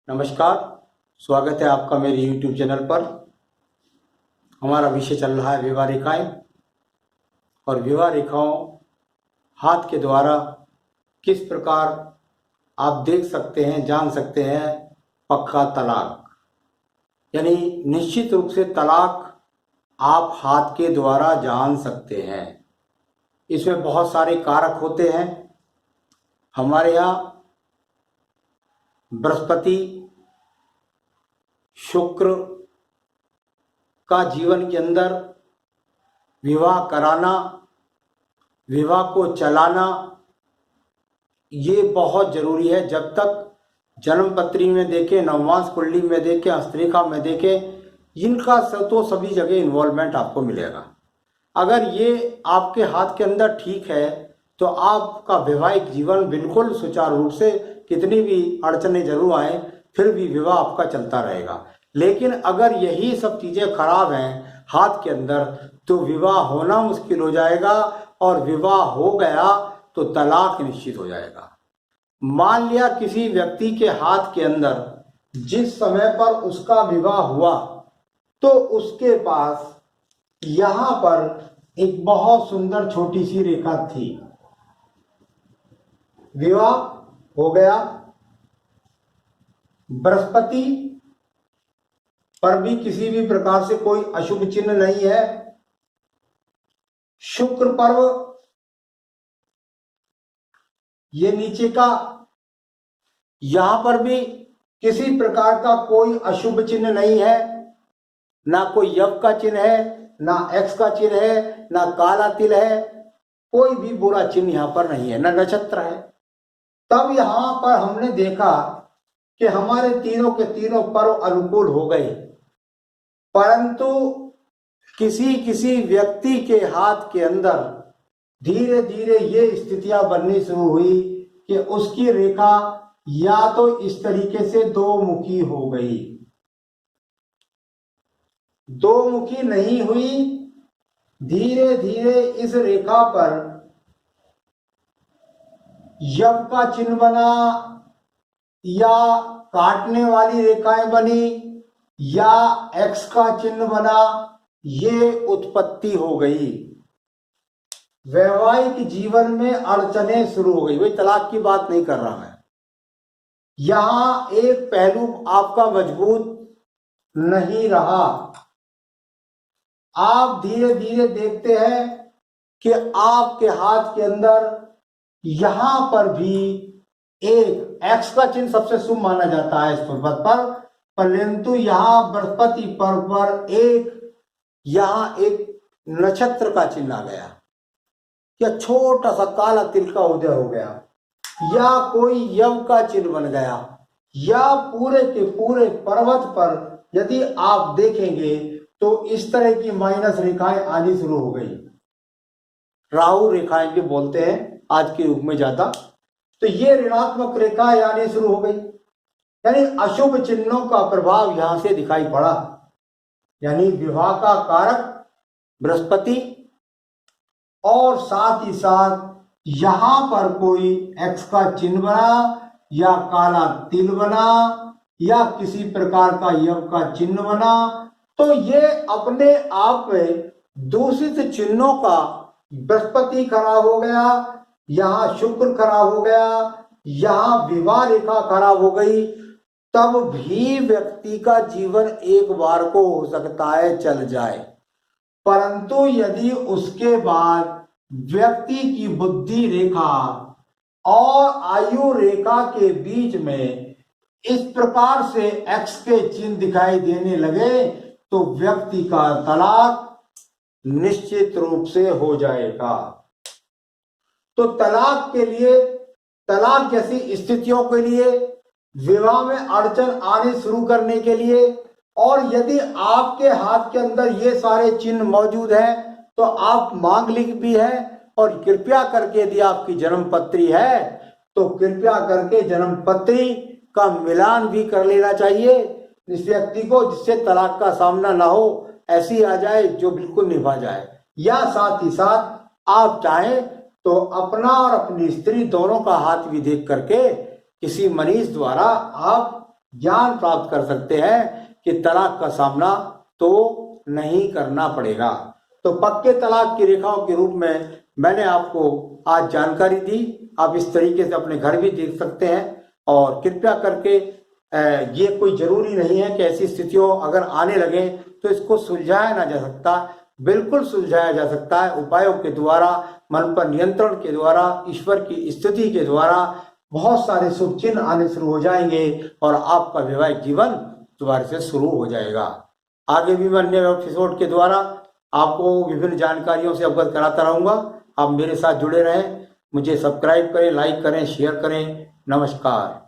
नमस्कार। स्वागत है आपका मेरे YouTube चैनल पर। हमारा विषय चल रहा है विवाह रेखाएं और विवाह रेखाओं हाथ के द्वारा किस प्रकार आप देख सकते हैं, जान सकते हैं पक्का तलाक, यानी निश्चित रूप से तलाक आप हाथ के द्वारा जान सकते हैं। इसमें बहुत सारे कारक होते हैं। हमारे यहाँ बृहस्पति, शुक्र का जीवन के अंदर विवाह कराना, विवाह को चलाना, ये बहुत जरूरी है। जब तक जन्मपत्री में देखें, नवमांश कुंडली में देखें, हस्तरेखा में देखें, इनका तो सभी जगह इन्वॉल्वमेंट आपको मिलेगा। अगर ये आपके हाथ के अंदर ठीक है तो आपका वैवाहिक जीवन बिल्कुल सुचारू रूप से, कितनी भी अड़चनें जरूर आए फिर भी विवाह आपका चलता रहेगा। लेकिन अगर यही सब चीजें खराब हैं हाथ के अंदर तो विवाह होना मुश्किल हो जाएगा, और विवाह हो गया तो तलाक निश्चित हो जाएगा। मान लिया किसी व्यक्ति के हाथ के अंदर जिस समय पर उसका विवाह हुआ तो उसके पास यहां पर एक बहुत सुंदर छोटी सी रेखा थी। विवाह हो गया, बृहस्पति पर भी किसी भी प्रकार से कोई अशुभ चिन्ह नहीं है। शुक्र पर्व ये नीचे का, यहां पर भी किसी प्रकार का कोई अशुभ चिन्ह नहीं है। ना कोई यव का चिन्ह है, ना एक्स का चिन्ह है, ना काला तिल है, कोई भी बुरा चिन्ह यहां पर नहीं है, ना नक्षत्र है। तब यहां पर हमने देखा कि हमारे तीनों के तीनों पर्व अनुकूल हो गए, परंतु किसी किसी व्यक्ति के हाथ के अंदर धीरे धीरे ये स्थितियां बननी शुरू हुई कि उसकी रेखा या तो इस तरीके से दो मुखी हो गई, दो मुखी नहीं हुई, धीरे धीरे इस रेखा पर यव का चिन्ह बना, या काटने वाली रेखाएं बनी, या एक्स का चिन्ह बना, ये उत्पत्ति हो गई। वैवाहिक जीवन में अड़चनें शुरू हो गई। वही तलाक की बात नहीं कर रहा मैं, यहां एक पहलू आपका मजबूत नहीं रहा। आप धीरे धीरे देखते हैं कि आपके हाथ के अंदर यहां पर भी एक एक्स का चिन्ह सबसे शुभ माना जाता है इस पर्वत पर, परंतु यहां बृहस्पति पर्व पर यहां एक नक्षत्र का चिन्ह आ गया, या छोटा सा काला तिल का उदय हो गया, या कोई यव का चिन्ह बन गया, या पूरे के पूरे पर्वत पर यदि आप देखेंगे तो इस तरह की माइनस रेखाएं आनी शुरू हो गई। राहु रेखाएं भी बोलते हैं आज के युग में ज्यादा। तो ये ऋणात्मक रेखाएं आनी शुरू हो गई, यानी अशुभ चिन्हों का प्रभाव यहां से दिखाई पड़ा। यानी विवाह का कारक बृहस्पति, और साथ ही साथ यहां पर कोई एक्स का चिन्ह बना, या काला तिल बना, या किसी प्रकार का यव का चिन्ह बना, तो ये अपने आप में दूषित चिन्हों का, बृहस्पति खराब हो गया, यहां शुक्र खराब हो गया, यहां विवाह रेखा खराब हो गई, तब भी व्यक्ति का जीवन एक बार को हो सकता है चल जाए। परंतु यदि उसके बाद व्यक्ति की बुद्धि रेखा और आयु रेखा के बीच में इस प्रकार से एक्स के चिन्ह दिखाई देने लगे तो व्यक्ति का तलाक निश्चित रूप से हो जाएगा। तो तलाक के लिए, तलाक जैसी स्थितियों के लिए, विवाह में अड़चन आने शुरू करने के लिए, और यदि आपके हाथ के अंदर ये सारे चिन्ह मौजूद हैं तो आप मांगलिक भी हैं, और कृपया करके यदि आपकी जन्मपत्री है तो कृपया करके जन्मपत्री का मिलान भी कर लेना चाहिए इस व्यक्ति को, जिससे तलाक का सामना ना हो, ऐसी आ जाए जो बिल्कुल निभा जाए। या साथ ही साथ आप चाहें तो अपना और अपनी स्त्री दोनों का हाथ भी देख करके किसी मनीष द्वारा आप ज्ञान प्राप्त कर सकते हैं कि तलाक का सामना तो नहीं करना पड़ेगा। तो पक्के तलाक की रेखाओं के रूप में मैंने आपको आज जानकारी दी। आप इस तरीके से अपने घर भी देख सकते हैं। और कृपया करके ये कोई जरूरी नहीं है कि ऐसी स्थितियों अगर आने लगे तो इसको सुलझाया ना जा सकता, बिल्कुल सुलझाया जा सकता है उपायों के द्वारा, मन पर नियंत्रण के द्वारा, ईश्वर की स्थिति के द्वारा। बहुत सारे शुभ चिन्ह आने शुरू हो जाएंगे और आपका वैवाहिक जीवन दोबारा से शुरू हो जाएगा। आगे भी मैं अन्य एपिसोड के द्वारा आपको विभिन्न जानकारियों से अवगत कराता रहूंगा। आप मेरे साथ जुड़े रहें, मुझे सब्सक्राइब करें, लाइक करें, शेयर करें। नमस्कार।